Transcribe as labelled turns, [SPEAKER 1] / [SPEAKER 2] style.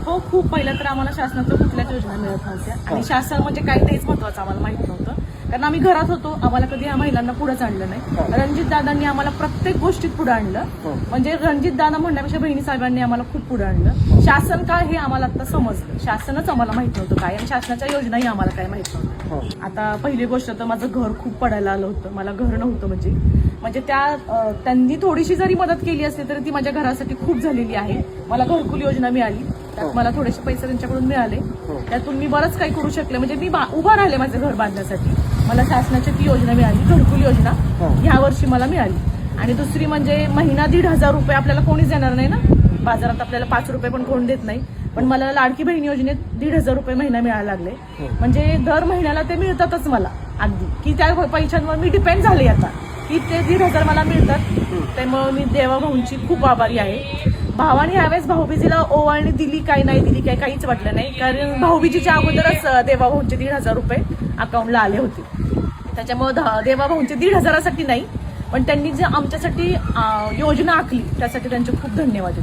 [SPEAKER 1] हो, खूप. पहिलं तर आम्हाला शासनाच्या कुठल्याच योजना मिळत नव्हत्या आणि शासन म्हणजे काय तेच महत्वाचं आम्हाला माहित नव्हतं. कारण आम्ही घरात होतो, आम्हाला कधी या महिलांना पुढेच आणलं नाही. रणजित दादांनी आम्हाला प्रत्येक गोष्टीत पुढे आणलं. म्हणजे रणजित दादा म्हणण्यापेक्षा बहिणी साहेबांनी आम्हाला खूप पुढे आणलं. शासन काय हे आम्हाला आता समजलं. शासनच आम्हाला माहित नव्हतं काय आणि शासनाच्या योजनाही आम्हाला काय माहित नव्हतं. आता पहिली गोष्ट तर माझं घर खूप पडायला आलं होतं. मला घर नव्हतं म्हणजे त्यांनी थोडीशी जरी मदत केली असली तरी ती माझ्या घरासाठी खूप झालेली आहे. मला घरकुल योजना मिळाली, त्यात मला थोडेसे पैसे त्यांच्याकडून मिळाले. त्यातून मी बरंच काही करू शकले. म्हणजे मी उभं राहिले माझं घर बांधण्यासाठी. मला शासनाची ती योजना मिळाली, घरकुल योजना ह्या वर्षी मला मिळाली. आणि दुसरी म्हणजे महिना 1,500 रुपये आपल्याला कोणीच देणार नाही ना. बाजारात आपल्याला 5 रुपये पण कोण देत नाही. पण मला लाडकी बहीण योजनेत 1,500 रुपये महिना मिळायला लागले. म्हणजे दर महिन्याला ते मिळतातच मला अगदी, की त्या पैशांवर मी डिपेंड झाले आता, की ते 1,500 मला मिळतात. त्यामुळे मी देवाभाऊंची खूप आभारी आहे. भावाने यावेळेस भाऊबीजीला ओवाळणी दिली काय नाही दिली काय काहीच वाटलं नाही. कारण भाऊबीजीच्या अगोदरच देवाभाऊंचे 1,500 रुपये अकाउंटला आले होते. त्याच्यामुळे देवाभाऊंचे 1,500साठी नाही, पण त्यांनी जे आमच्यासाठी योजना आखली त्यासाठी त्यांचे खूप धन्यवाद.